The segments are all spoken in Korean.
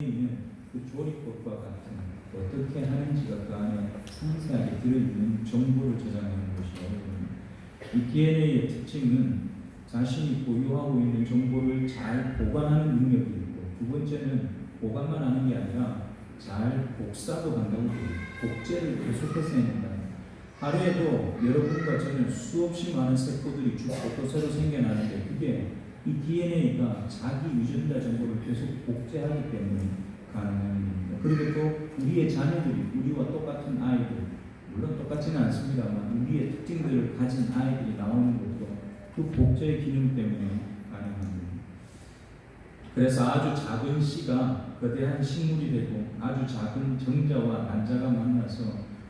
그 조리법과 같은 어떻게 하는지가 그 안에 상세하게 들어있는 정보를 저장하는 것이에요. 이 DNA의 특징은 자신이 보유하고 있는 정보를 잘 보관하는 능력이 있고, 두 번째는 보관만 하는 게 아니라 잘 복사도 한다고 해요. 복제를 계속해서 해낸다. 하루에도 여러분과 저는 수없이 많은 세포들이 죽고 또 새로 생겨나는데, 그게 이 DNA가 자기 유전자 정보를 계속 복제하기 때문에 가능한 일입니다. 그리고 또 우리의 자녀들이 우리와 똑같은 아이들, 물론 똑같지는 않습니다만 우리의 특징들을 가진 아이들이 나오는 것도 그 복제의 기능 때문에 가능합니다. 그래서 아주 작은 씨가 거대한 식물이 되고, 아주 작은 정자와 난자가 만나서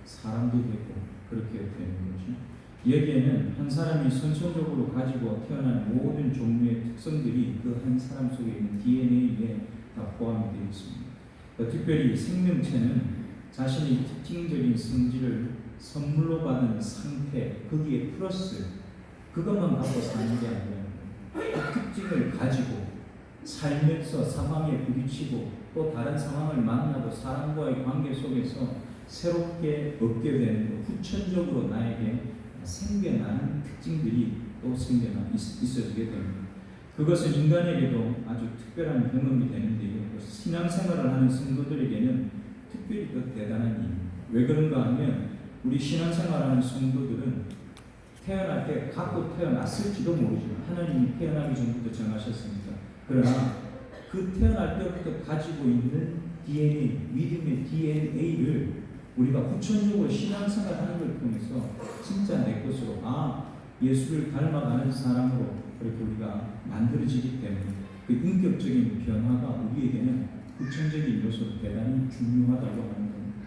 사람도 되고, 그렇게 되는 거죠. 여기에는 한 사람이 선천적으로 가지고 태어난 모든 종류의 특성들이 그 한 사람 속에 있는 DNA에 다 포함이 되어 있습니다. 특별히 생명체는 자신의 특징적인 성질을 선물로 받은 상태, 거기에 플러스 그것만 갖고 사는 게 아니라 그 특징을 가지고 살면서 상황에 부딪히고 또 다른 상황을 만나고 사람과의 관계 속에서 새롭게 얻게 되는, 후천적으로 나에게 생겨나는 특징들이 또 있어지게 됩니다. 그것은 인간에게도 아주 특별한 경험이 되는데요. 신앙생활을 하는 성도들에게는 특별히 더 대단한 일입니다. 왜 그런가 하면 우리 신앙생활하는 성도들은 태어날 때 갖고 태어났을지도 모르지만 하나님이 태어나기 전부터 정하셨습니다. 그러나 그 태어날 때부터 가지고 있는 DNA, 믿음의 DNA를 우리가 후천적으로 신앙생활하는 걸 통해서 진짜 내 것으로, 예수를 닮아가는 사람으로 그렇게 우리가 만들어지기 때문에 그 인격적인 변화가 우리에게는 후천적인 요소로 대단히 중요하다고 하는 겁니다.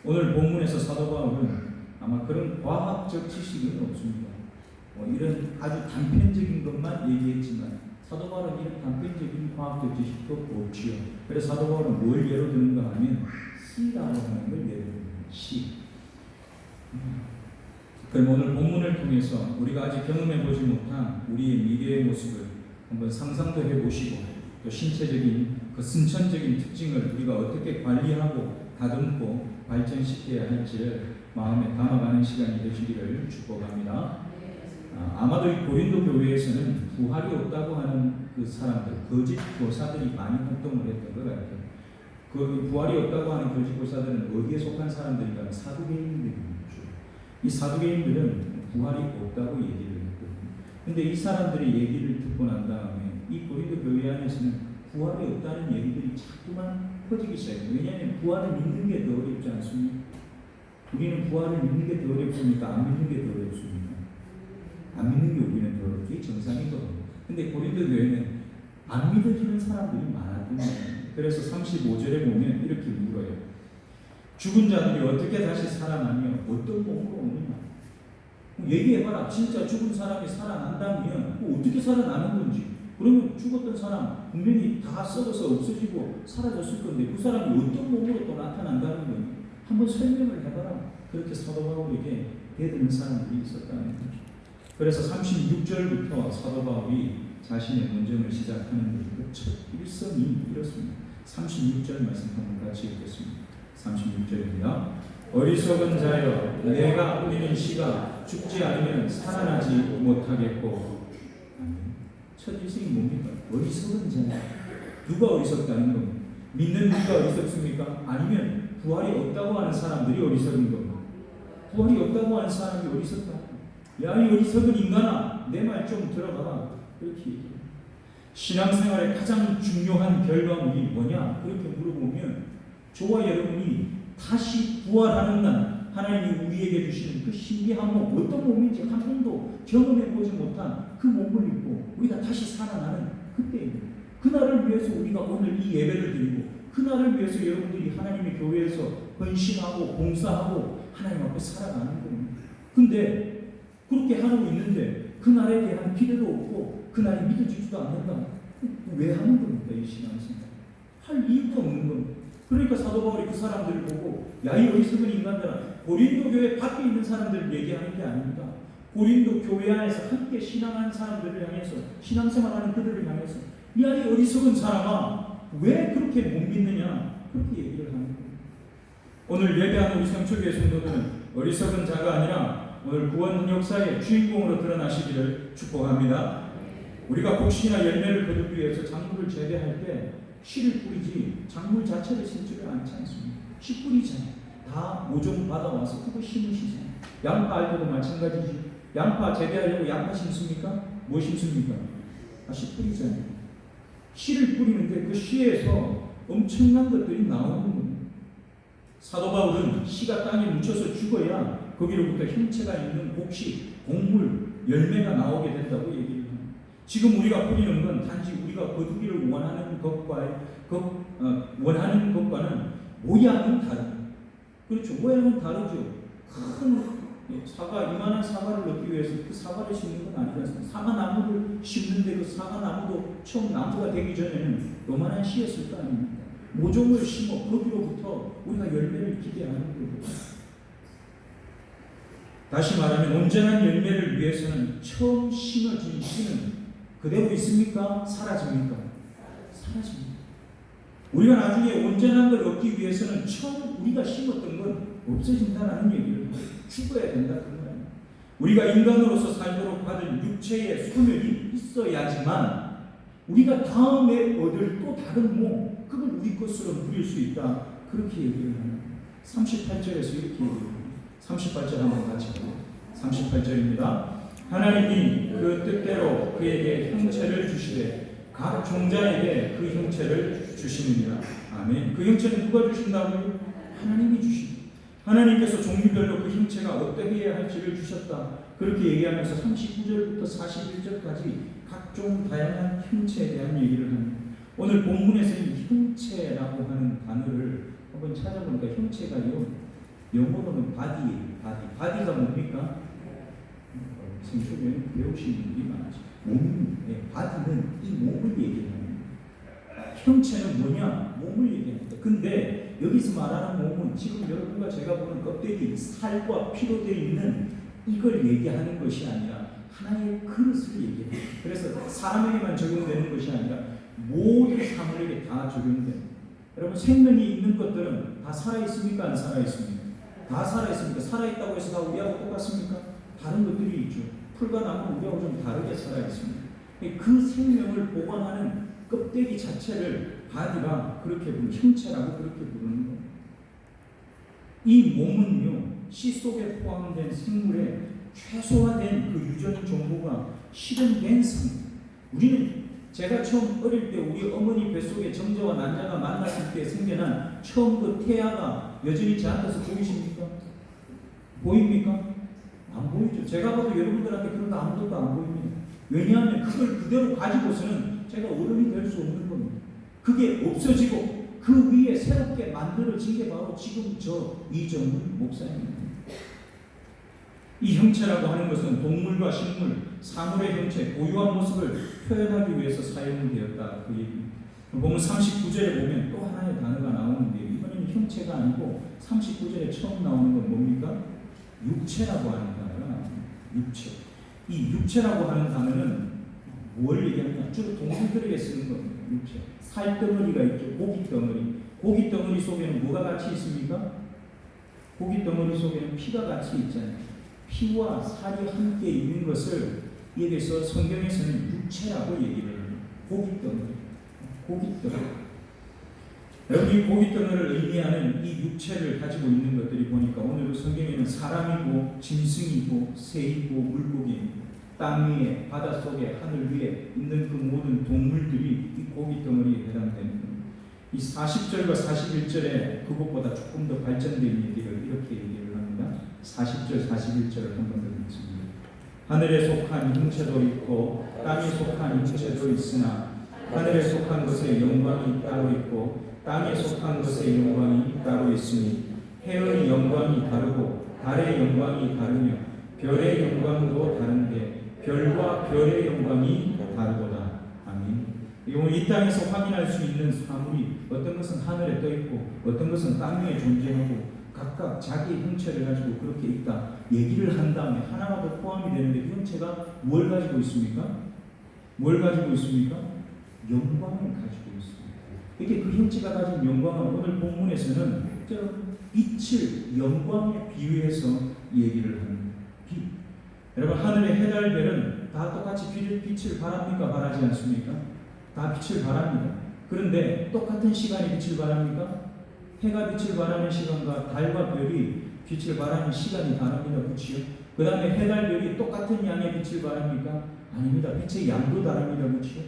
오늘 본문에서 사도 바울은 아마 그런 과학적 지식은 없습니다. 이런 아주 단편적인 것만 얘기했지만 사도 바울은 이런 단편적인 과학적 지식도 없지요. 그래서 사도 바울은 뭘 예로 드는가 하면 씨라고 하는 걸 예로 듭니다. 씨. 그럼 오늘 본문을 통해서 우리가 아직 경험해보지 못한 우리의 미래의 모습을 한번 상상도 해보시고, 또 신체적인 그 선천적인 특징을 우리가 어떻게 관리하고 다듬고 발전시켜야 할지를 마음에 담아가는 시간이 되시기를 축복합니다. 아마도 이 고린도 교회에서는 부활이 없다고 하는 그 사람들, 거짓 교사들이 많이 활동을 했던 것 같아요. 그 부활이 없다고 하는 거짓 교사들은 어디에 속한 사람들인가 하면 사두개인들입니다. 이 사두개인들은 부활이 없다고 얘기를 했거든요. 근데 이 사람들의 얘기를 듣고 난 다음에 이 고린도 교회 안에서는 부활이 없다는 얘기들이 자꾸만 퍼지기 시작해요. 왜냐하면 부활을 믿는 게 더 어렵지 않습니까? 우리는 부활을 믿는 게 더 어렵습니까? 안 믿는 게 더 어렵습니까? 안 믿는 게 우리는 더 어렵죠. 이게 정상이거든요. 근데 고린도 교회는 안 믿어지는 사람들이 많았거든요. 그래서 35절에 보면 이렇게 물어요. 죽은 자들이 어떻게 다시 살아나며 어떤 몸으로 오느냐? 얘기해봐라. 진짜 죽은 사람이 살아난다면 어떻게 살아나는 건지. 그러면 죽었던 사람 분명히 다 썩어서 없어지고 사라졌을 건데 그 사람이 어떤 몸으로 또 나타난다는 건지 한번 설명을 해봐라. 그렇게 사도 바울에게 대드는 사람들이 있었다는 거죠. 그래서 36절부터 사도 바울이 자신의 논쟁을 시작하는 그 첫 일성이 이렇습니다. 36절 말씀 한번 같이 읽겠습니다. 36절입니다. 어리석은 자여, 내가 우리는 씨가 죽지 않으면 살아나지 못하겠고. 첫 일성이 뭡니까? 어리석은 자여. 누가 어리석다는 겁니까? 믿는 누가 어리석습니까? 아니면 부활이 없다고 하는 사람들이 어리석은 겁니까? 부활이 없다고 하는 사람이 어리석다. 야, 이 어리석은 인간아, 내 말 좀 들어봐라. 그렇게 얘기해요. 신앙생활의 가장 중요한 결과물이 뭐냐? 그렇게 물어보면 저와 여러분이 다시 부활하는 날 하나님이 우리에게 주시는 그 신비한 몸, 어떤 몸인지 한 번도 경험해보지 못한 그 몸을 입고 우리가 다시 살아나는 그때입니다. 그날을 위해서 우리가 오늘 이 예배를 드리고, 그날을 위해서 여러분들이 하나님의 교회에서 헌신하고 봉사하고 하나님 앞에 살아가는 겁니다. 근데 그렇게 하고 있는데 그날에 대한 기대도 없고 그날이 믿어지지도 않는다. 왜 하는 겁니까? 이 신앙생활 할 이유가 없는 겁니다. 그러니까 사도 바울이 그 사람들을 보고 야, 이 어리석은 인간들아, 고린도 교회 밖에 있는 사람들을 얘기하는 게 아닙니다. 고린도 교회 안에서 함께 신앙하는 사람들을 향해서, 신앙생활하는 그들을 향해서 야, 이 어리석은 사람아, 왜 그렇게 못 믿느냐? 그렇게 얘기를 하는 거예요. 오늘 예배하는 우리 삼초교회 성도들은 어리석은 자가 아니라 오늘 구원 역사의 주인공으로 드러나시기를 축복합니다. 우리가 곡식이나 열매를 거두기 위해서 작물을 재배할 때 씨를 뿌리지 작물 자체를 심지를 않지 않습니다. 씨 뿌리잖아요. 다 모종 받아와서 그거 심으시잖아요. 양파 알 때도 마찬가지지. 양파 재배하려고 양파 심습니까? 뭐 심습니까? 씨 뿌리잖아요. 씨를 뿌리는데 그 씨에서 엄청난 것들이 나오는 거예요. 사도 바울은 씨가 땅에 묻혀서 죽어야 거기로부터 형체가 있는 곡식, 곡물, 열매가 나오게 된다고 얘기를 합니다. 지금 우리가 뿌리는 건 단지 우리가 거두기를 원하는 것과는 모양은 다릅니다. 그렇죠. 모양은 다르죠. 큰 사과, 이만한 사과를 넣기 위해서 그 사과를 심는 건 아니지 않습니까? 사과나무를 심는데 그 사과나무도 처음 나무가 되기 전에는 요만한 씨였을 거 아닙니까? 모종을 심어 거기로부터 우리가 열매를 기대하는 거예요. 다시 말하면 온전한 열매를 위해서는 처음 심어진 씨는 그대로 있습니까? 사라집니까? 사라집니다. 우리가 나중에 온전한 걸 얻기 위해서는 처음 우리가 심었던 건 없어진다는 얘기를 해요. 죽어야 된다 그 말이에요. 우리가 인간으로서 살도록 받은 육체의 소멸이 있어야지만 우리가 다음에 얻을 또 다른 몸, 그걸 우리 것으로 누릴 수 있다. 그렇게 얘기를 하는 38절에서 이렇게 얘기해요. 38절 한번 같이 보고 38절입니다. 하나님이 그 뜻대로 그에게 형체를 주시되 각 종자에게 그 형체를 주시느니라. 아멘. 그 형체는 누가 주신다고요? 하나님이 주십니다. 하나님께서 종류별로 그 형체가 어떻게 해야 할지를 주셨다. 그렇게 얘기하면서 39절부터 41절까지 각종 다양한 형체에 대한 얘기를 합니다. 오늘 본문에서 이 형체라고 하는 단어를 한번 찾아보니까 형체가요, 영어로는 바디예요. 바디가 뭡니까? 생초에 배우시는 분들이 많죠. 바디는 이 몸을 얘기합니다. 형체는 뭐냐? 몸을 얘기합니다. 근데 여기서 말하는 몸은 지금 여러분과 제가 보는 껍데기, 살과 피로 되어 있는 이걸 얘기하는 것이 아니라 하나의 그릇을 얘기합니다. 그래서 사람에게만 적용되는 것이 아니라 모든 사물에게 다 적용됩니다. 여러분 생명이 있는 것들은 다 살아있습니까? 안 살아있습니까? 다 살아있습니까? 살아있다고 해서 다 우리하고 똑같습니까? 다른 것들이 있죠. 풀과 나무는 우리하고 좀 다르게 살아있습니다. 그 생명을 보관하는 껍데기 자체를 바디가 그렇게 부르는, 형체라고 그렇게 부르는 거예요. 이 몸은요, 씨 속에 포함된 생물의 최소화된 그 유전 정보가 실현된 상태. 우리는 제가 처음 어릴 때 우리 어머니 뱃속에 정자와 난자가 만났을 때 생겨난 처음 그 태아가 여전히 저한테서 보이십니까? 보입니까? 안 보이죠. 제가 봐도 여러분들한테 그런 거 아무것도 안 보입니다. 왜냐하면 그걸 그대로 가지고서는 제가 어른이 될 수 없는 겁니다. 그게 없어지고 그 위에 새롭게 만들어진 게 바로 지금 저 이정훈 목사입니다. 이 형체라고 하는 것은 동물과 식물, 사물의 형체, 고유한 모습을 표현하기 위해서 사용되었다. 그 얘기입니다. 보면 39절에 보면 또 하나의 단어가 나오는데 이번에는 형체가 아니고 39절에 처음 나오는 건 뭡니까? 육체라고 하는 단어가 나옵니다. 육체. 이 육체라고 하는 단어는 뭘 얘기하느냐? 주로 동물들에게 쓰는 겁니다. 육체. 살덩어리가 있죠. 고깃덩어리. 고깃덩어리 속에는 뭐가 같이 있습니까? 고깃덩어리 속에는 피가 같이 있잖아요. 피와 살이 함께 있는 것을 여기서 성경에서는 육체라고 얘기를 해요. 고깃덩어리. 고깃덩어리. 여러분 이 고깃덩어리를 의미하는 이 육체를 가지고 있는 것들이 보니까 오늘 성경에는 사람이고 짐승이고 새이고 물고기입니다. 땅 위에, 바닷속에, 하늘 위에 있는 그 모든 동물들이 이 고깃덩어리에 해당됩니다. 이 40절과 41절에 그것보다 조금 더 발전된 얘기를 이렇게 얘기를 합니다. 40절, 41절을 한 번 더 읽습니다. 하늘에 속한 형체도 있고 땅에 속한 형체도 있으나 하늘에 속한 것의 영광이 따로 있고 땅에 속한 것의 영광이 따로 있으니 해의 영광이 다르고 달의 영광이 다르며 별의 영광도 다른데 별과 별의 영광이 다르도다. 아멘. 오늘 이 땅에서 확인할 수 있는 사물이 어떤 것은 하늘에 떠 있고 어떤 것은 땅 위에 존재하고 각각 자기 형체를 가지고 그렇게 있다 얘기를 한 다음에 하나가 더 포함이 되는데 그 형체가 뭘 가지고 있습니까? 뭘 가지고 있습니까? 영광을 가지고 있습니다. 이게 그 형체가 가진 영광은 오늘 본문에서는 빛을 영광에 비유해서 얘기를 합니다. 빛. 여러분, 하늘의 해달 별은 다 똑같이 빛을 발합니까? 발하지 않습니까? 다 빛을 발합니다. 그런데 똑같은 시간에 빛을 발합니까? 해가 빛을 발하는 시간과 달과 별이 빛을 발하는 시간이 다릅니다. 그렇지요? 그 다음에 해달 별이 똑같은 양의 빛을 발합니까? 아닙니다. 빛의 양도 다릅니다. 그렇지요?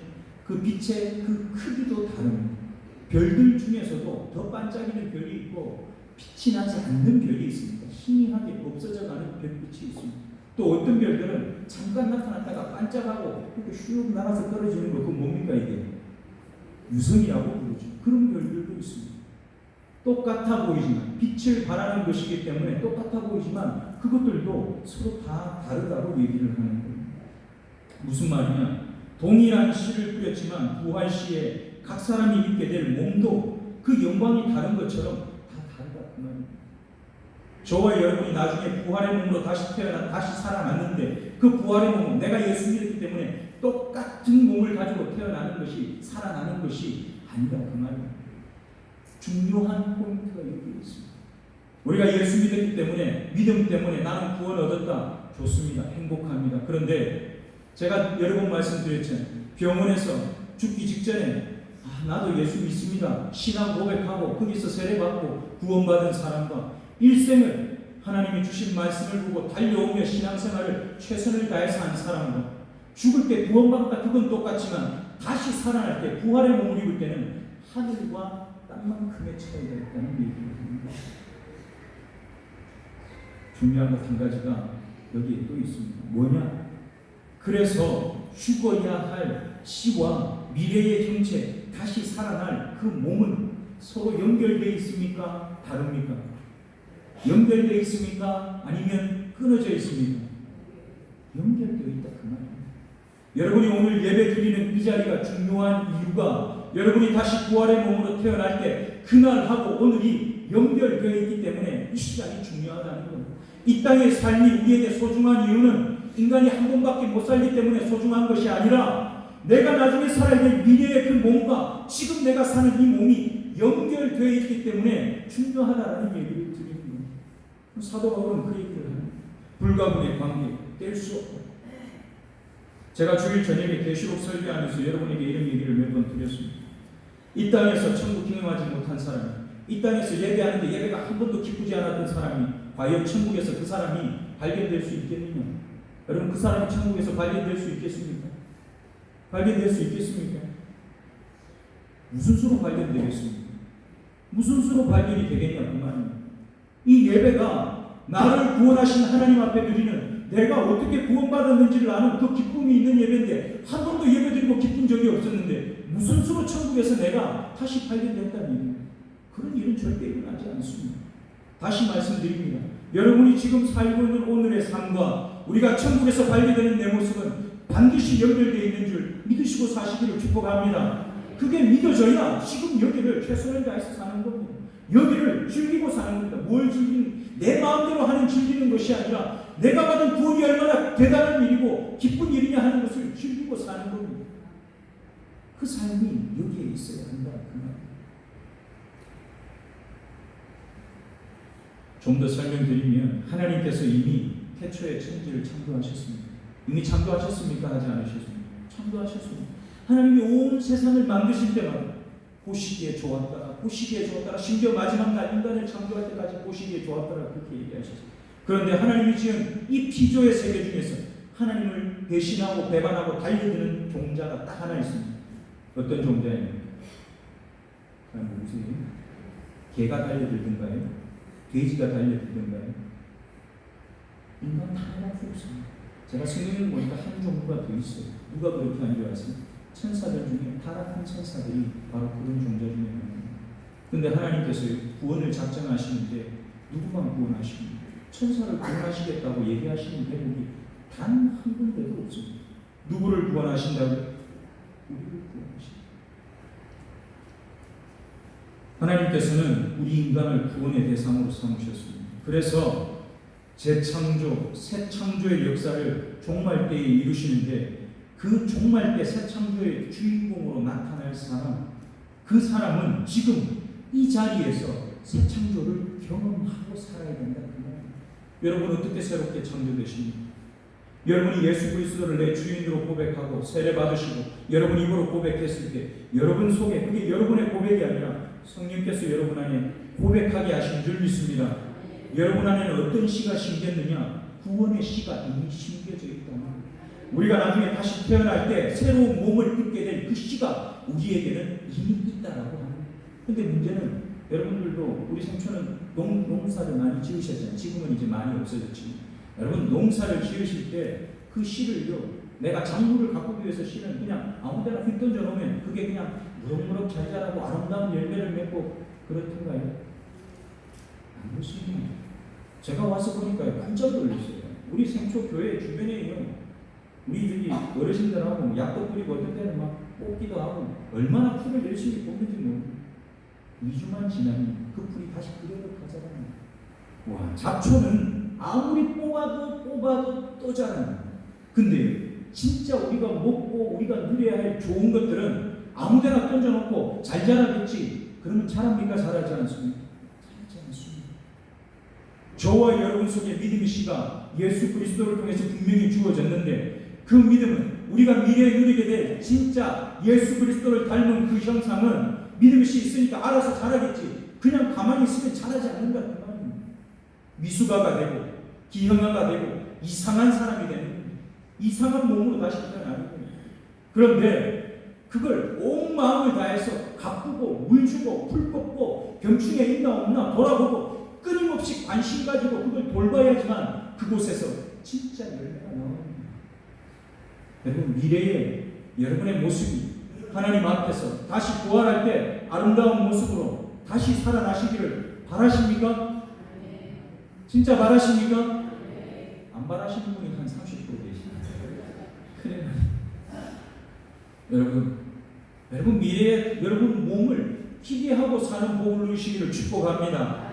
그 빛의 그 크기도 다릅니다. 별들 중에서도 더 반짝이는 별이 있고 빛이 나지 않는 별이 있습니다. 희미하게 없어져가는 별빛이 있습니다. 또 어떤 별들은 잠깐 나타났다가 반짝하고 이렇게 슉 나가서 떨어지는 거, 그건 뭡니까 이게? 유성이라고 부르죠. 그런 별들도 있습니다. 똑같아 보이지만, 빛을 발하는 것이기 때문에 똑같아 보이지만 그것들도 서로 다 다르다고 얘기를 하는 거예요. 무슨 말이냐? 동일한 씨를 뿌렸지만 부활 시에 각 사람이 입게 될 몸도 그 영광이 다른 것처럼 다 다르다 그 말입니다. 저와 여러분이 나중에 부활의 몸으로 다시 태어나 다시 살아났는데 그 부활의 몸은 내가 예수 믿었기 때문에 똑같은 몸을 가지고 태어나는 것이, 살아나는 것이 아니다 그 말입니다. 중요한 포인트가 여기 있습니다. 우리가 예수 믿었기 때문에, 믿음 때문에 나는 구원 얻었다. 좋습니다. 행복합니다. 그런데 제가 여러 번 말씀드렸잖아요. 병원에서 죽기 직전에 나도 예수 믿습니다. 신앙 고백하고 거기서 세례받고 구원받은 사람과 일생을 하나님이 주신 말씀을 보고 달려오며 신앙생활을 최선을 다해서 한 사람과 죽을 때 구원받다, 그건 똑같지만 다시 살아날 때, 부활의 몸을 입을 때는 하늘과 땅만큼의 차이가 있다는 얘기를 합니다. 중요한 것 한 가지가 여기에 또 있습니다. 뭐냐? 그래서 죽어야 할 씨와 미래의 형체, 다시 살아날 그 몸은 서로 연결되어 있습니까? 다릅니까? 연결되어 있습니까? 아니면 끊어져 있습니까? 연결되어 있다 그 말입니다. 여러분이 오늘 예배 드리는 이 자리가 중요한 이유가 여러분이 다시 부활의 몸으로 태어날 때 그날하고 오늘이 연결되어 있기 때문에 이 시간이 중요하다는 겁니다. 이 땅의 삶이 우리에게 소중한 이유는 인간이 한 번밖에 못 살기 때문에 소중한 것이 아니라 내가 나중에 살아야 될 미래의 그 몸과 지금 내가 사는 이 몸이 연결되어 있기 때문에 중요하다는 얘기를 드리는 거예요. 사도 바울은 그 얘기를 합니다. 불가분의 관계, 뗄 수 없다. 제가 주일 저녁에 계시록 설교하면서 여러분에게 이런 얘기를 몇 번 드렸습니다. 이 땅에서 천국 경험하지 못한 사람이, 이 땅에서 예배하는데 예배가 한 번도 기쁘지 않았던 사람이 과연 천국에서 그 사람이 발견될 수 있겠느냐? 여러분, 그 사람이 천국에서 발견될 수 있겠습니까? 발견될 수 있겠습니까? 무슨 수로 발견되겠습니까? 무슨 수로 발견이 되겠냐 그 말입니다. 이 예배가 나를 구원하신 하나님 앞에 드리는, 내가 어떻게 구원받았는지를 아는 그 기쁨이 있는 예배인데 한 번도 예배드리고 기쁜 적이 없었는데 무슨 수로 천국에서 내가 다시 발견됐다는 얘기입니다. 그런 일은 절대 일어나지 않습니다. 다시 말씀드립니다. 여러분이 지금 살고 있는 오늘의 삶과 우리가 천국에서 발견되는 내 모습은 반드시 연결되어 있는 줄 믿으시고 사시기를 축복합니다. 그게 믿어져야 지금 여기를 최선을 다해서 사는 겁니다. 여기를 즐기고 사는 겁니다. 뭘 즐기는, 내 마음대로 하는 즐기는 것이 아니라 내가 받은 구원이 얼마나 대단한 일이고 기쁜 일이냐 하는 것을 즐기고 사는 겁니다. 그 삶이 여기에 있어야 한다 그 말입니다. 좀 더 설명드리면 하나님께서 이미 태초에 천지를 창조하셨습니다. 이미 창조하셨습니까? 하지 않으셨습니까? 창조하셨습니다. 하나님이 온 세상을 만드실 때마다 보시기에 좋았다, 보시기에 좋았다, 심지어 마지막 날 인간을 창조할 때까지 보시기에 좋았다라 그렇게 얘기하셨습니다. 그런데 하나님이 지은 이 피조의 세계 중에서 하나님을 배신하고 배반하고 달려드는 종자가 딱 하나 있습니다. 어떤 종자입니까? 누구세요? 개가 달려들던가요? 돼지가 달려들던가요? 인간 하나밖에 없습니다. 제가 성경을 보니까 한 종류가 더 있어요. 누가 그렇게 한 줄 아세요? 천사들 중에 타락한 천사들이 바로 그런 종자 중에 하나입니다. 그런데 하나님께서 구원을 작정하시는데 누구만 구원하십니까? 천사를 구원하시겠다고 얘기하시는 대목이 단 한 군데도 없습니다. 누구를 구원하신다고요? 우리를 구원하십니다. 하나님께서는 우리 인간을 구원의 대상으로 삼으셨습니다. 그래서 재창조, 새 창조의 역사를 종말 때에 이루시는데 그 종말 때 새 창조의 주인공으로 나타날 사람, 그 사람은 지금 이 자리에서 새 창조를 경험하고 살아야 된다. 여러분 어떻게 새롭게 창조되십니까? 여러분이 예수 그리스도를 내 주인으로 고백하고 세례 받으시고 여러분 입으로 고백했을 때 여러분 속에 그게 여러분의 고백이 아니라 성령께서 여러분 안에 고백하게 하신 줄 믿습니다. 여러분 안에는 어떤 씨가 심겼느냐? 구원의 씨가 이미 심겨져 있다. 우리가 나중에 다시 태어날 때 새로운 몸을 입게 될 그 씨가 우리에게는 이미 있다라고 하는. 근데 문제는 여러분들도 우리 생초는 농사를 많이 지으셨잖아요. 지금은 이제 많이 없어졌지. 여러분 농사를 지으실 때 그 씨를요, 내가 작물을 가꾸기 위해서 씨는 그냥 아무데나 휙 던져 놓으면 그게 그냥 무럭무럭 잘 자라고 아름다운 열매를 맺고 그렇던가요? 안 그렇습니다. 제가 와서 보니까 깜짝 놀랐어요. 우리 생초 교회 주변에요, 우리 저기 어르신들하고 약도 뿌리고 어떤 때는 막 뽑기도 하고 얼마나 풀을 열심히 뽑는지 모르고 2주만 지나면 그 풀이 다시 그대로 가자라는. 와, 잡초는 아무리 뽑아도 또 자라는. 근데 진짜 우리가 먹고 우리가 누려야 할 좋은 것들은 아무데나 던져놓고 잘 자라겠지. 그러면 자랍니까? 자라지 않습니까? 자라지 않습니다. 저와 여러분 속에 믿음의 씨가 예수 그리스도를 통해서 분명히 주어졌는데 그 믿음은 우리가 미래에 누리게 될 진짜 예수 그리스도를 닮은 그 형상은 믿음의 씨 있으니까 알아서 자라겠지. 그냥 가만히 있으면 자라지 않는다. 그 말입니다. 미숙아가 되고 기형아가 되고 이상한 사람이 되는 거예요. 이상한 몸으로 다시 태어나는 거예요. 그런데 그걸 온 마음을 다해서 가꾸고 물 주고 풀 뽑고 병충해 있나 없나 돌아보고 끊임없이 관심 가지고 그걸 돌봐야지만 그곳에서 진짜 열매가 나옵니다. 여러분 미래에 여러분의 모습이 하나님 앞에서 다시 부활할 때 아름다운 모습으로 다시 살아나시기를 바라십니까? 진짜 바라십니까? 안 바라시는 분이 한 30% 계십니다. 그래. 여러분 미래에 여러분 몸을 기대하고 사는 복을 누리시기를 축복합니다.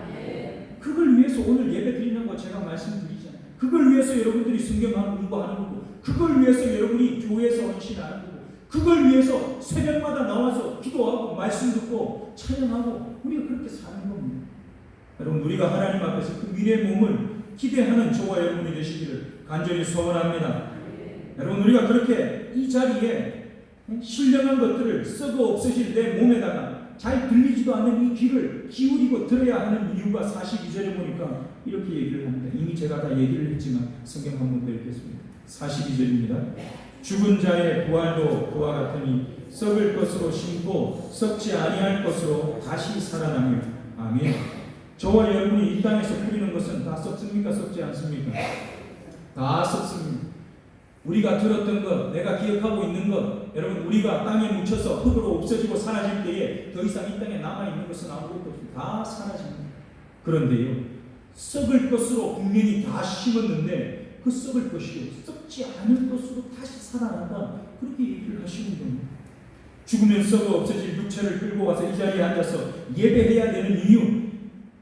그걸 위해서 오늘 예배 드리는 거 제가 말씀드리잖아요. 그걸 위해서 여러분들이 성경 공부하는 거고, 그걸 위해서 여러분이 교회에서 헌신하는 거고, 그걸 위해서 새벽마다 나와서 기도하고 말씀 듣고 찬양하고 우리가 그렇게 사는 겁니다. 여러분 우리가 하나님 앞에서 그 미래의 몸을 기대하는 저와 여러분이 되시기를 간절히 소원합니다. 여러분 우리가 그렇게 이 자리에 신령한 것들을 썩어 없어질 내 몸에다가 잘 들리지도 않는 이 귀를 기울이고 들어야 하는 이유가 42절에 보니까 이렇게 얘기를 합니다. 이미 제가 다 얘기를 했지만 성경 한 번 더 읽겠습니다. 42절입니다. 죽은 자의 부활도 그와 같으니 썩을 것으로 심고 썩지 아니할 것으로 다시 살아나며. 아멘. 저와 여러분이 이 땅에서 뿌리는 것은 다 썩습니까? 썩지 않습니까? 다 썩습니다. 우리가 들었던 것, 내가 기억하고 있는 것, 여러분 우리가 땅에 묻혀서 흙으로 없어지고 사라질 때에 더 이상 이 땅에 남아있는 것은 아무것도 없습니다. 다 사라집니다. 그런데요, 썩을 것으로 분명히 다 심었는데 그 썩을 것이요 썩지 않을 것으로 다시 살아난다. 그렇게 얘기를 하시는 겁니다. 죽으면 썩어 없어질 육체를 끌고 와서 이 자리에 앉아서 예배해야 되는 이유,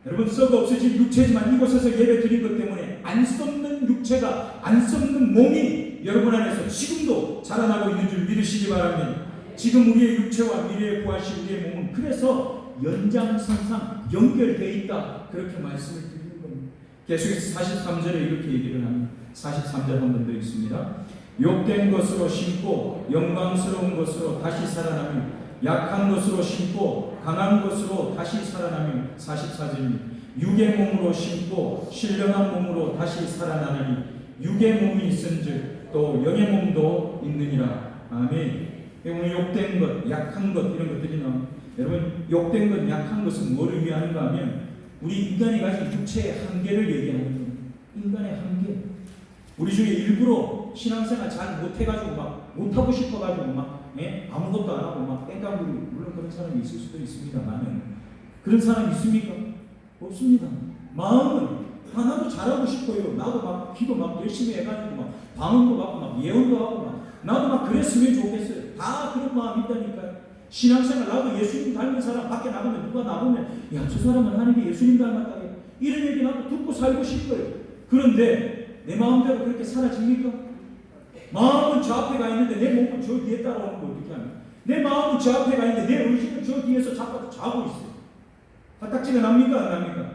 여러분 썩어 없어질 육체지만 이곳에서 예배 드린 것 때문에 안 썩는 육체가, 안 썩는 몸이 여러분 안에서 지금도 자라나고 있는 줄 믿으시기 바랍니다. 지금 우리의 육체와 미래의 부활시 우리의 몸은 그래서 연장선상 연결되어 있다. 그렇게 말씀을 드리는 겁니다. 계속해서 43절에 이렇게 얘기를 합니다. 43절 한 번 더 있습니다. 욕된 것으로 심고 영광스러운 것으로 다시 살아나며 약한 것으로 심고 강한 것으로 다시 살아나며. 44절입니다. 육의 몸으로 심고 신령한 몸으로 다시 살아나니 육의 몸이 있은즉 또 영의 몸도 있느니라. 아멘. 오늘 욕된 것, 약한 것 이런 것들이 나옵니다. 여러분 욕된 것, 약한 것은 뭐를 의미하는가 하면 우리 인간이 가진 육체의 한계를 얘기하는 겁니다. 인간의 한계. 우리 중에 일부러 신앙생활 잘 못해가지고 막 못하고 싶어가지고 막 아무것도 안 하고 막 땡깡부리고, 물론 그런 사람이 있을 수도 있습니다만은 그런 사람 있습니까? 없습니다. 마음은 하나도 잘하고 싶어요. 나도 막 기도 막 열심히 해가지고 막 방언도 받고 막 예언도 하고 막 나도 막 그랬으면 좋겠어요. 다 그런 마음이 있다니까요. 신앙생활 나도 예수님 닮은 사람 밖에 나가면 누가 나보면 야, 저 사람은 하나님이 예수님 닮았다. 이런 얘기 나도 듣고 살고 싶어요. 그런데 내 마음대로 그렇게 사라집니까? 마음은 저 앞에 가 있는데 내 몸은 저 뒤에 따라오는 거 어떻게 하냐? 내 마음은 저 앞에 가 있는데 내 의식은 저 뒤에서 자꾸 자고 있어요. 화딱지가 납니까? 안 납니까?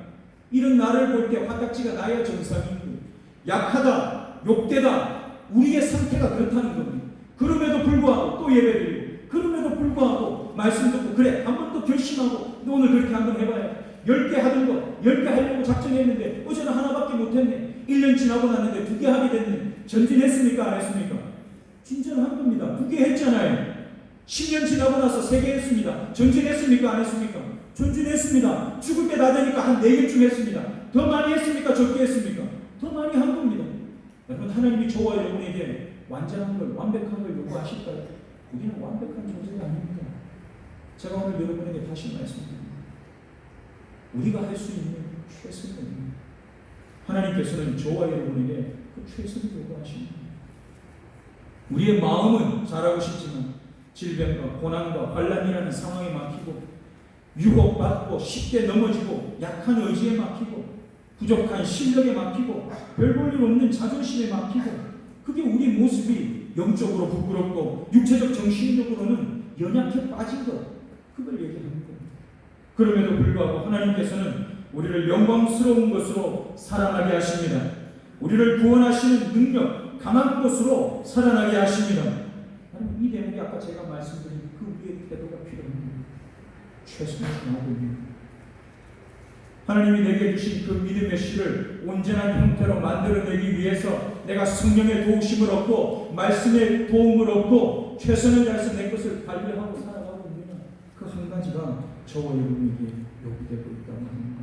이런 나를 볼 때 화딱지가 나야 정상인 거예요. 약하다, 욕되다, 우리의 상태가 그렇다는 겁니다. 그럼에도 불구하고 또 예배드리고, 그럼에도 불구하고 말씀 듣고, 그래 한 번 또 결심하고 오늘 그렇게 한번 해봐요. 10개 하던 거 10개 하려고 작정했는데 어제는 하나밖에 못했네. 1년 지나고 났는데 2개 하게 됐네. 전진했습니까? 안 했습니까? 진전한 겁니다. 2개 했잖아요. 10년 지나고 나서 3개 했습니다. 전진했습니까? 안 했습니까? 전진했습니다. 죽을 때 다 되니까 한 4개쯤 했습니다. 더 많이 했습니까? 적게 했습니까? 더 많이 한 겁니다. 여러분, 하나님이 저와 여러분에게 완전한 걸, 완벽한 걸 요구하실까요? 우리는 완벽한 존재가 아닙니다. 제가 오늘 여러분에게 다시 말씀드립니다. 우리가 할 수 있는 최선입니다. 하나님께서는 저와 여러분에게 그 최선을 요구하십니다. 우리의 마음은 잘하고 싶지만 질병과 고난과 환난이라는 상황에 막히고, 유혹받고 쉽게 넘어지고, 약한 의지에 막히고, 부족한 실력에 막히고, 별 볼 일 없는 자존심에 막히고, 그게 우리 모습이 영적으로 부끄럽고 육체적 정신적으로는 연약해 빠진 것, 그걸 얘기하는 겁니다. 그럼에도 불구하고 하나님께서는 우리를 영광스러운 것으로 살아나게 하십니다. 우리를 구원하시는 능력, 강한 것으로 살아나게 하십니다. 이 대목이 아까 제가 말씀드린 그 위의 태도가 필요합니다. 최선을 다하고 있습니다. 하나님이 내게 주신 그 믿음의 씨를 온전한 형태로 만들어내기 위해서 내가 성령의 도우심을 얻고 말씀의 도움을 얻고 최선을 다해서 내 것을 관리하고 살아가고 있느냐, 그 한 가지가 저와 여러분에게 요구되고 있다고 합니다.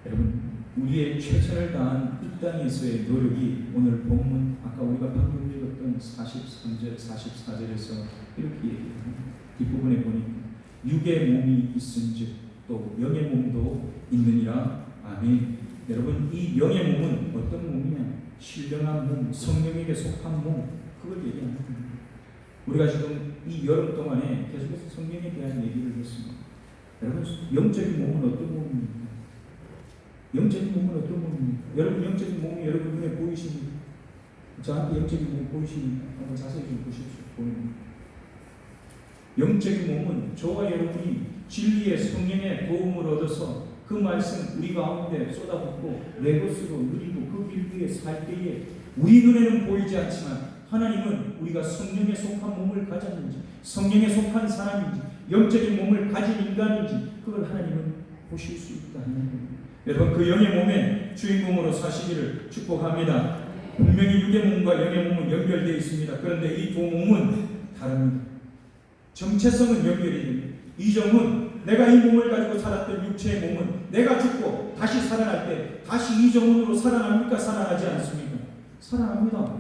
여러분, 우리의 최선을 다한 이 땅에서의 노력이 오늘 본문 아까 우리가 방금 읽었던 43절, 44절에서 이렇게 얘기합니다. 뒷부분에 보니까 육의 몸이 있은즉 또 영의 몸도 있느니라. 아멘. 여러분, 이 영의 몸은 어떤 몸이냐? 신령한 몸, 성령에게 속한 몸, 그걸 얘기하는 겁니다. 우리가 지금 이 여름 동안에 계속해서 성령에 대한 얘기를 했습니다. 여러분, 영적인 몸은 어떤 몸입니까? 영적인 몸은 어떤 몸입니까? 여러분, 영적인 몸이 여러분 눈에 보이십니까? 저한테 영적인 몸 보이십니까? 한번 자세히 좀 보십시오. 보입니다. 영적인 몸은 저와 여러분이 진리의 성령의 도움을 얻어서 그 말씀 우리 가운데 쏟아붓고 내 것으로 누리고 그 길 위에 살 때에 우리 눈에는 보이지 않지만 하나님은 우리가 성령에 속한 몸을 가졌는지, 성령에 속한 사람인지, 영적인 몸을 가진 인간인지 그걸 하나님은 보실 수 있다는 겁니다. 여러분, 그 영의 몸의 주인공으로 사시기를 축복합니다. 분명히 육의 몸과 영의 몸은 연결되어 있습니다. 그런데 이 두 몸은 다릅니다. 정체성은 연결이 됩니다. 이정은 내가 이 몸을 가지고 살았던 육체의 몸은 내가 죽고 다시 살아날 때 다시 이정은으로 살아납니까? 살아나지 않습니까? 살아납니다.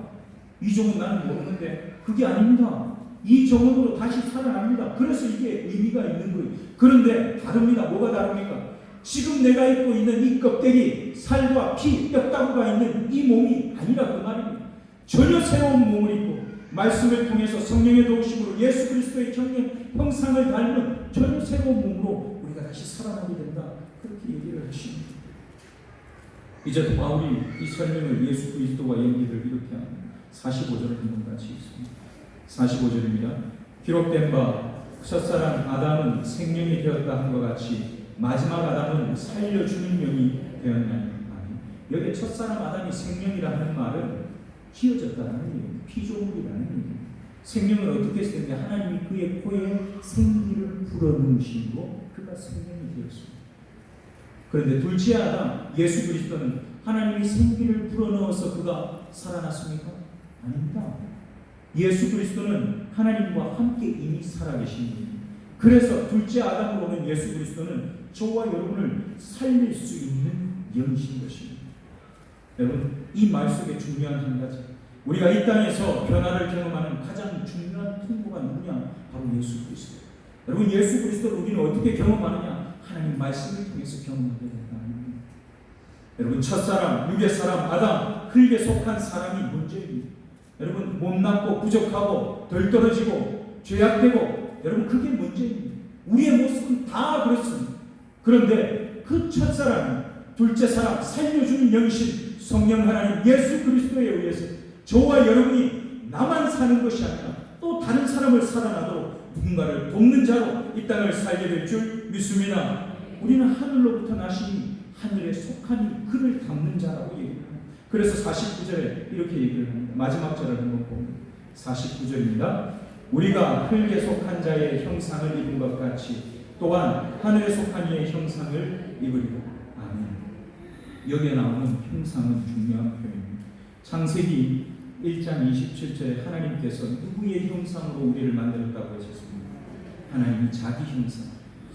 이정은 나는 모르는데 그게 아닙니다. 이정은으로 다시 살아납니다. 그래서 이게 의미가 있는 거예요. 그런데 다릅니다. 뭐가 다릅니까? 지금 내가 입고 있는 이 껍데기, 살과 피, 뼈가루가 있는 이 몸이 아니라 그 말입니다. 전혀 새로운 몸을 입고 말씀을 통해서 성령의 도우심으로 예수 그리스도의 형상을 닮은 전혀 새로운 몸으로 우리가 다시 살아나게 된다. 그렇게 얘기를 하십니다. 이제 바울이 이 설명을 예수 그리스도와 연기를 이렇게 합니다. 45절을 한번 같이 읽습니다. 45절입니다. 기록된 바 첫사람 아담은 생명이 되었다 한 것 같이 마지막 아담은 살려주는 영이 되었나니. 여기 첫사람 아담이 생명이라 하는 말은 지어졌다는 얘기입니다. 피조물이라는 얘기입니다. 생명을 어떻게 했는데 하나님이 그의 코에 생기를 불어넣으시고 그가 생명이 되었습니다. 그런데 둘째 아담 예수 그리스도는 하나님이 생기를 불어넣어서 그가 살아났습니까? 아닙니다. 예수 그리스도는 하나님과 함께 이미 살아계신 분입니다. 그래서 둘째 아담으로 오는 예수 그리스도는 저와 여러분을 살릴 수 있는 영이신 것입니다. 여러분, 이 말 속에 중요한 한 가지, 우리가 이 땅에서 변화를 경험하는 가장 중요한 통로가 누구냐? 바로 예수 그리스도. 여러분, 예수 그리스도를 우리는 어떻게 경험하느냐? 하나님 말씀을 통해서 경험하게 된다는 겁니다. 여러분, 첫사람, 육의 사람 아담, 흙에 속한 사람이 문제입니다. 여러분, 못났고 부족하고 덜 떨어지고 죄악되고, 여러분, 그게 문제입니다. 우리의 모습은 다 그렇습니다. 그런데 그 첫사람, 둘째 사람, 살려주는 영이신 성령 하나님 예수 그리스도에 의해서 저와 여러분이 나만 사는 것이 아니라 또 다른 사람을 살아나도록 누군가를 돕는 자로 이 땅을 살게 될 줄 믿습니다. 우리는 하늘로부터 나시니 하늘에 속하니 그를 담는 자라고 얘기합니다. 그래서 49절에 이렇게 얘기를 합니다. 마지막 절을 한번 봅니다. 49절입니다. 우리가 흙에 속한 자의 형상을 입은 것 같이 또한 하늘에 속한 이의 형상을 입으리라. 아멘. 여기에 나오는 형상은 중요한 표현입니다. 창세기 1장 27절에 하나님께서 누구의 형상으로 우리를 만들었다고 하셨습니까? 하나님이 자기 형상,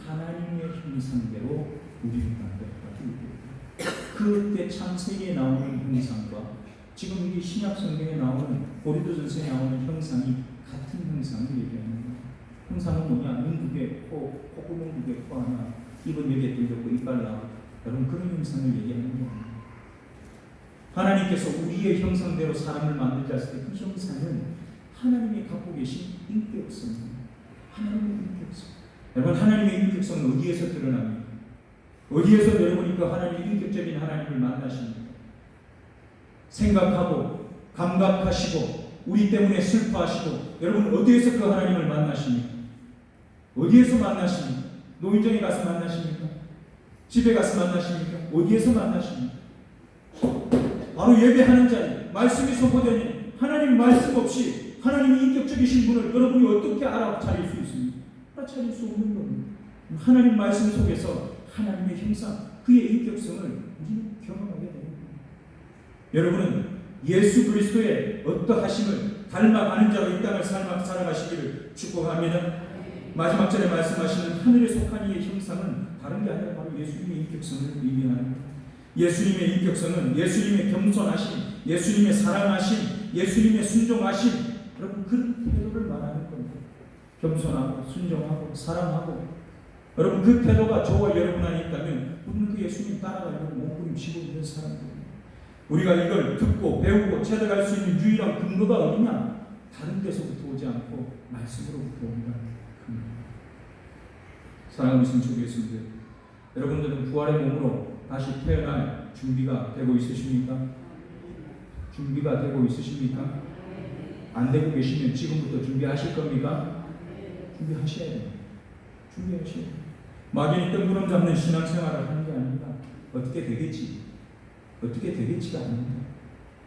하나님의 형상대로 우리를 만들었다. 그때 창세기에 나오는 형상과 지금 이 신약 성경에 나오는 고린도전서에 나오는 형상이 같은 형상을 얘기하는 거예요. 형상은 뭐냐? 눈 두 개, 콧구멍 두 개, 코 하나, 입은 여기에 뚫렸고 이빨 나와. 여러분 그런 형상을 얘기하는 거예요. 하나님께서 우리의 형상대로 사람을 만들자 했을 때 그 형상은 하나님이 갖고 계신 인격성입니다. 하나님의 인격성. 여러분 하나님의 인격성은 어디에서 드러납니까? 어디에서 여러분이 그 하나님의 인격적인 하나님을 만나십니까? 생각하고 감각하시고 우리 때문에 슬퍼하시고 여러분 어디에서 그 하나님을 만나십니까? 어디에서 만나십니까? 노인정에 가서 만나십니까? 집에 가서 만나십니까? 어디에서 만나십니까? 바로 예배하는 자리, 말씀이 선포되는 하나님 말씀 없이 하나님이 인격적이신 분을 여러분이 어떻게 알아차릴 수 있습니까? 알아차릴 수 없는 겁니다. 하나님 말씀 속에서 하나님의 형상, 그의 인격성을 우리는 경험하게 됩니다. 여러분은 예수 그리스도의 어떠하심을 닮아가는 자로 이 땅을 살아가시기를 축복합니다. 마지막 절에 말씀하시는 하늘에 속한 이의 형상은 다른 게 아니라 바로 예수님의 인격성을 의미합니다. 예수님의 인격성은 예수님의 겸손하심, 예수님의 사랑하심, 예수님의 순종하심, 여러분 그 태도를 말하는 겁니다. 겸손하고 순종하고 사랑하고 여러분 그 태도가 저와 여러분 안에 있다면 우리는 그 예수님 따라가려고 몸부림치고 있는 사람들입니다. 우리가 이걸 듣고 배우고 체득할 수 있는 유일한 근거가 어디냐? 다른 데서부터 오지 않고 말씀으로부터 옵니다. 사랑하는 성도 예수님들, 여러분들은 부활의 몸으로 다시 태어날 준비가 되고 있으십니까? 준비가 되고 있으십니까? 안 되고 계시면 지금부터 준비하실 겁니까? 준비하셔야 됩니다. 준비하셔야 됩니다. 막연히 뜬구름 잡는 신앙생활을 하는 게 아닙니다. 어떻게 되겠지? 어떻게 되겠지가 아닙니다.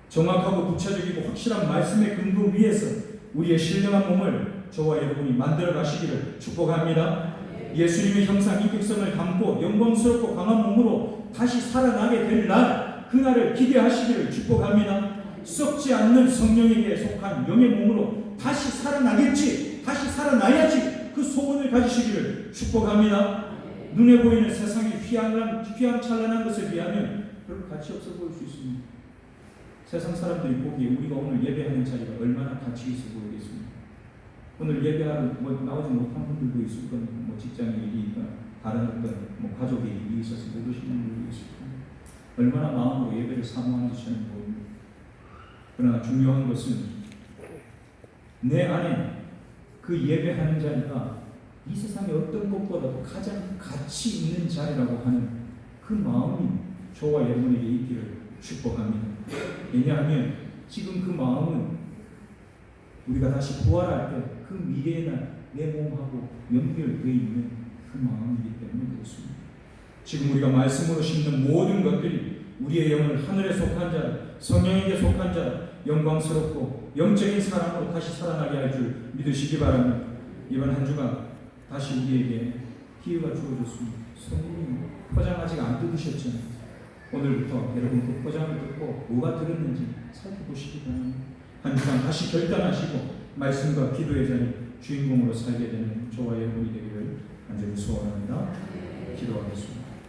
정확하고 구체적이고 확실한 말씀의 근거 위에서 우리의 신령한 몸을 저와 여러분이 만들어 가시기를 축복합니다. 예수님의 형상 인격성을 담고 영광스럽고 강한 몸으로 다시 살아나게 될 날, 그날을 기대하시기를 축복합니다. 썩지 않는 성령에게 속한 영의 몸으로 다시 살아나겠지, 다시 살아나야지 그 소원을 가지시기를 축복합니다. 눈에 보이는 세상의 휘황찬란한 것에 비하면 별 가치 없어 보일 수 있습니다. 세상 사람들이 보기에 우리가 오늘 예배하는 자리가 얼마나 가치 있어 보이겠습니까? 오늘 예배하러 나오지 못한 분들도 있을 겁니다. 직장의 일이 있거나 다른 어떤 가족의 일이 있어서 못 오시는 분들도 있을 겁니다. 얼마나 마음으로 예배를 사모하는지 저는 모릅니다. 그러나 중요한 것은 내 안에 그 예배하는 자리가 이 세상의 어떤 것보다도 가장 가치 있는 자리라고 하는 그 마음이 저와 여러분에게 있기를 축복합니다. 왜냐하면 지금 그 마음은 우리가 다시 부활할 때 그 미래의 날 내 몸하고 연결되어 있는 그 마음이기 때문에 그렇습니다. 지금 우리가 말씀으로 심는 모든 것들이 우리의 영을 하늘에 속한 자, 성령에게 속한 자, 영광스럽고 영적인 사람으로 다시 살아나게 할 줄 믿으시기 바랍니다. 이번 한 주간 다시 우리에게 기회가 주어졌습니다. 성령님 포장 아직 안 뜯으셨잖아요. 오늘부터 여러분 그 포장을 뜯고 뭐가 들었는지 살펴보시기 바랍니다. 한 주간 다시 결단하시고 말씀과 기도의 자리 주인공으로 살게 되는 저와 여러분이 되기를 간절히 소원합니다. 기도하겠습니다.